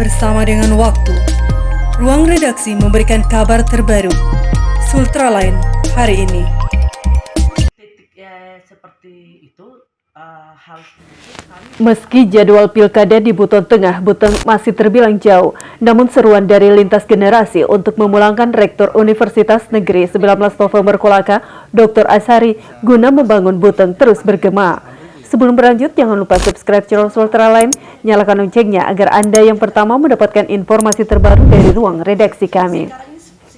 bersama dengan waktu. Ruang redaksi memberikan kabar terbaru. Sultraline hari ini. Seperti itu hal Meski jadwal pilkada di Buton Tengah masih terbilang jauh, namun seruan dari lintas generasi untuk memulangkan Rektor Universitas Negeri 19 November Kolaka, Dr. Azhari, guna membangun Buton terus bergema. Sebelum berlanjut, jangan lupa subscribe channel Sultraline, nyalakan loncengnya agar Anda yang pertama mendapatkan informasi terbaru dari ruang redaksi kami.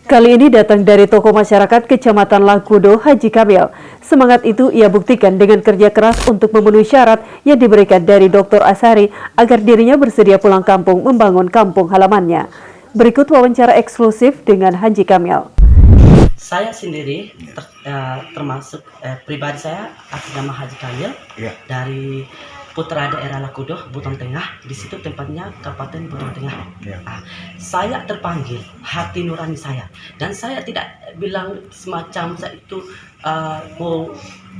Kali ini datang dari tokoh masyarakat Kecamatan Lakudo, Haji Kamil. Semangat itu ia buktikan dengan kerja keras untuk memenuhi syarat yang diberikan dari Dr. Azhari agar dirinya bersedia pulang kampung membangun kampung halamannya. Berikut wawancara eksklusif dengan Haji Kamil. Saya sendiri termasuk pribadi saya atas nama Haji Kamil dari putra daerah Lakudo, Buton Tengah. Di situ tempatnya Kabupaten Buton Tengah. Saya terpanggil hati nurani saya, dan saya tidak bilang semacam saya itu mau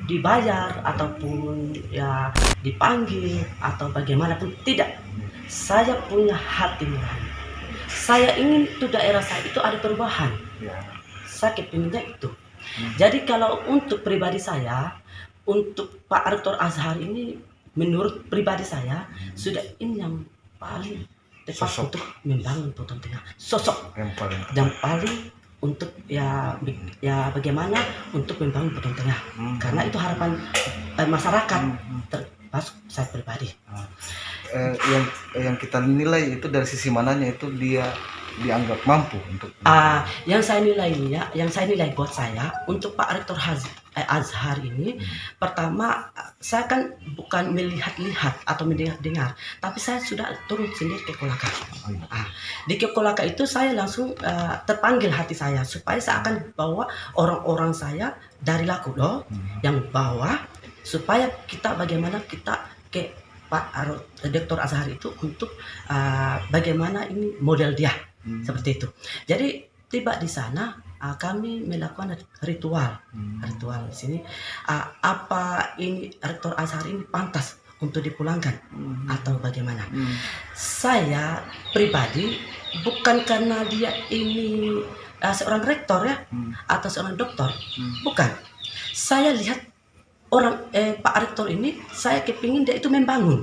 dibayar ataupun ya dipanggil atau bagaimanapun, tidak. Saya punya hati nurani. Saya ingin tuh daerah saya itu ada perubahan. Saya kepinginnya itu. Jadi kalau untuk pribadi saya, untuk Pak Rektor Azhari ini, menurut pribadi saya sudah ini yang paling tepat untuk membangun Buton Tengah. Sosok yang paling untuk ya bagaimana untuk membangun Buton Tengah. Karena itu harapan masyarakat, termasuk saya pribadi. Yang kita nilai itu dari sisi mananya itu dia dianggap mampu untuk yang saya nilai buat saya untuk Pak Rektor Azhar ini, pertama saya kan bukan melihat-lihat atau mendengar, tapi saya sudah turun sendiri ke Kolaka. Di Kolaka itu saya langsung terpanggil hati saya supaya saya akan bawa orang-orang saya dari Lakudo yang bawah, supaya kita bagaimana kita ke Pak Dr. Azhar itu untuk bagaimana ini model dia. Seperti itu. Jadi tiba di sana kami melakukan ritual di sini. Apa ini Rektor Azhar ini pantas untuk dipulangkan atau bagaimana? Saya pribadi bukan karena dia ini seorang rektor ya atau seorang doktor, bukan. Saya lihat orang Pak Rektor ini, saya kepingin dia itu membangun,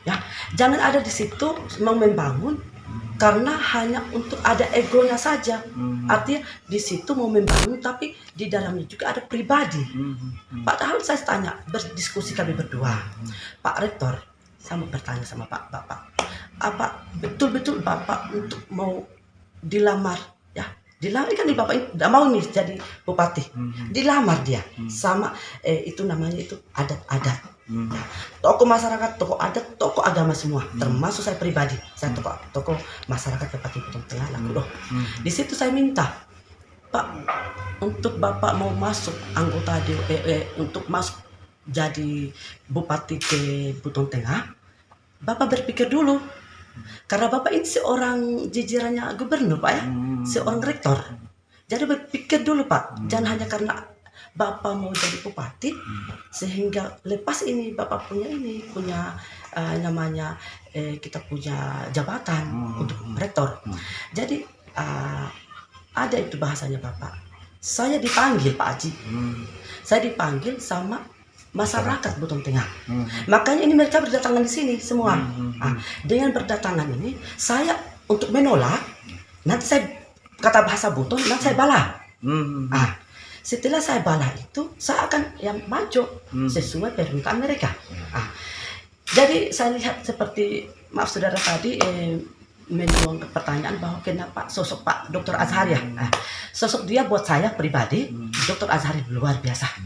ya. Jangan ada di situ mau membangun karena hanya untuk ada egonya saja. Artinya di situ mau membangun tapi di dalamnya juga ada pribadi. Padahal saya tanya, berdiskusi kami berdua, Pak Rektor, saya mau bertanya sama Bapak, apa betul-betul Bapak untuk mau dilamar, ya? Dilamar kan Bapak ini tidak mau nih jadi bupati. Dilamar dia sama itu namanya itu adat-adat. Tokoh masyarakat, tokoh adat, tokoh agama semua, termasuk saya pribadi, saya tokoh masyarakat Kabupaten Buton Tengah Lakudo. Di situ saya minta, Pak, untuk Bapak mau masuk anggota untuk masuk jadi bupati ke Buton Tengah, Bapak berpikir dulu, karena Bapak ini seorang jajarannya gubernur, Pak, ya, seorang rektor. Jadi berpikir dulu, Pak, jangan hanya karena Bapak mau jadi bupati sehingga lepas ini Bapak punya namanya kita punya jabatan untuk rektor. Jadi ada itu bahasanya Bapak. Saya dipanggil Pak Haji. Saya dipanggil sama masyarakat Buton Tengah. Makanya ini mereka berdatangan di sini semua. Dengan berdatangan ini saya untuk menolak, nanti saya kata bahasa Buton, nanti saya bala. Setelah saya bala itu, saya akan yang maju sesuai permintaan mereka. Jadi saya lihat seperti, maaf saudara tadi menyuang pertanyaan bahwa kenapa sosok Pak Dr. Azhari ya. Sosok dia buat saya pribadi, Dr. Azhari luar biasa.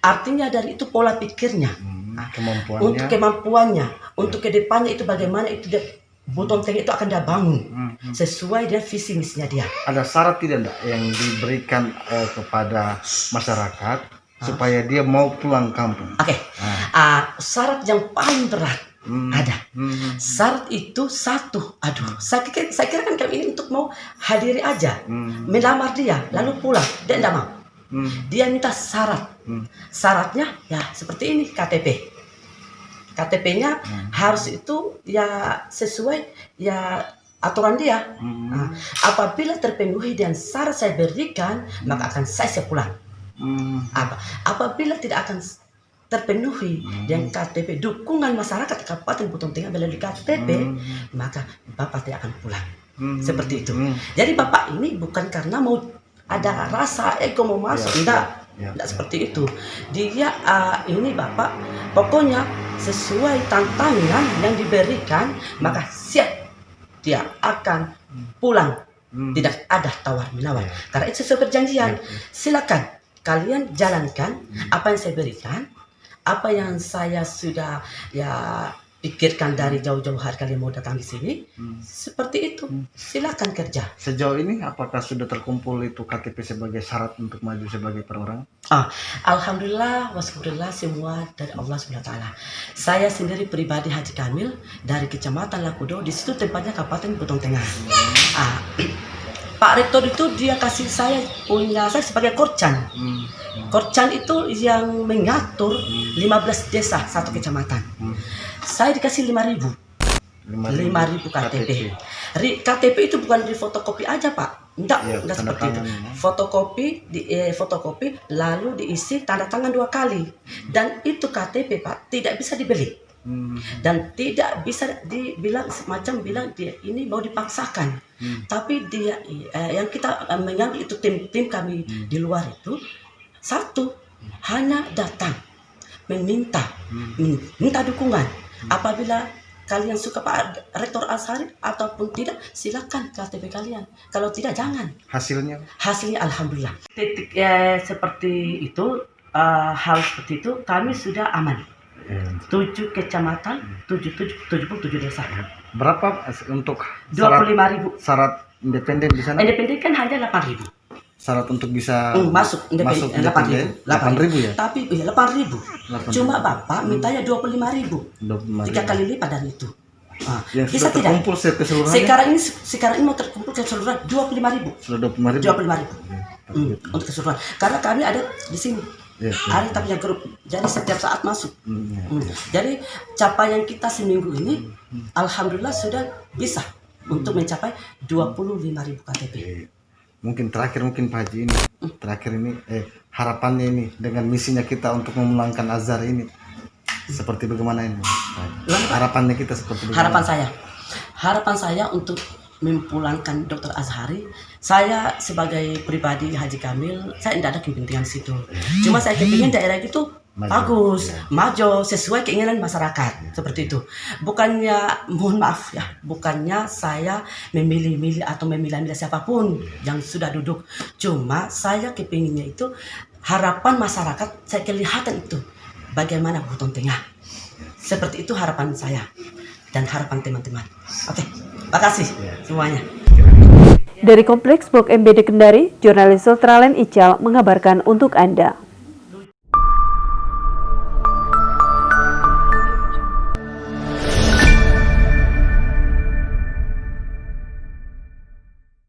Artinya dari itu pola pikirnya, untuk kemampuannya, untuk kedepannya itu bagaimana itu dia, Buton Tengah itu akan dia bangun sesuai dengan visi misinya dia. Ada syarat tidak yang diberikan kepada masyarakat supaya dia mau pulang kampung? Syarat yang paling berat ada. Syarat itu satu. Saya kira kan kami ini untuk mau hadiri aja, melamar dia, lalu pulang. Dia tidak mau. Dia minta syarat. Syaratnya ya seperti ini, KTP-nya harus itu ya sesuai ya aturan dia. Nah, apabila terpenuhi dan syarat saya berikan, maka akan saya pulang. Apabila tidak akan terpenuhi dengan KTP dukungan masyarakat Kabupaten Buton Tengah melalui KTP, maka Bapak tidak akan pulang. Seperti itu. Jadi Bapak ini bukan karena mau ada rasa ego mau masuk, tidak seperti itu. Dia ini Bapak pokoknya sesuai tantangan yang diberikan, maka siap dia akan pulang. Tidak ada tawar menawar. Karena itu sesuai perjanjian. Silakan kalian jalankan apa yang saya berikan, apa yang saya sudah pikirkan dari jauh-jauh hari kalian mau datang di sini. Seperti itu. Silakan kerja. Sejauh ini apakah sudah terkumpul itu KTP sebagai syarat untuk maju sebagai perorang? Alhamdulillah, wasyukurillah, semua dari Allah SWT. Saya sendiri pribadi Haji Kamil dari Kecamatan Lakudo, di situ tempatnya Kabupaten Buton Tengah. Pak Rektor itu dia kasih saya sebagai korcan. Korcan itu yang mengatur 15 desa satu kecamatan. Saya dikasih 5.000 KTP. KTP itu bukan di fotokopi aja Pak, enggak seperti itu. Fotokopi lalu diisi tanda tangan 2 kali. Dan itu KTP Pak tidak bisa dibeli. Dan tidak bisa dibilang semacam bilang dia ini mau dipaksakan. Tapi dia yang kita mengambil itu tim kami di luar itu satu hanya datang minta dukungan. Apabila kalian suka Pak Rektor Azhari ataupun tidak, silakan KTP kalian. Kalau tidak jangan. Hasilnya alhamdulillah. Titik seperti itu, hal seperti itu kami sudah aman. 7 kecamatan, 77 desa. Berapa untuk 25.000 syarat independen di sana? Independen kan hanya 8.000. Syarat untuk bisa masuk independen 8.000 ya? Tapi 8.000. Cuma Bapak mintanya 25.000. 3 kali lipat dari itu. Yang bisa sudah terkumpul keseluruhannya? Sekarang ini mau terkumpul keseluruhan 25.000. Sudah 25.000. Untuk keseluruhan. Karena kami ada di sini. Hari tapi yang grup. Jadi setiap saat masuk. Jadi capaian kita seminggu ini alhamdulillah sudah bisa untuk mencapai 25.000 KTP. Mungkin Pak Haji ini harapannya ini dengan misinya kita untuk memulangkan Azhar ini seperti bagaimana ini? Harapannya kita seperti bagaimana? Harapan saya untuk memulangkan Dr. Azhari, saya sebagai pribadi Haji Kamil, saya tidak ada kepentingan situ. Cuma saya kepingin daerah itu bagus, maju sesuai keinginan masyarakat, seperti itu. Bukannya, mohon maaf ya, bukannya saya memilih-milih atau memilah-milah siapapun yang sudah duduk. Cuma saya kepinginnya itu harapan masyarakat, saya kelihatan itu bagaimana Buton Tengah. Seperti itu harapan saya dan harapan teman-teman. Oke, makasih semuanya. Dari Kompleks Blok MBD Kendari, jurnalis Ultraland Ical mengabarkan untuk Anda.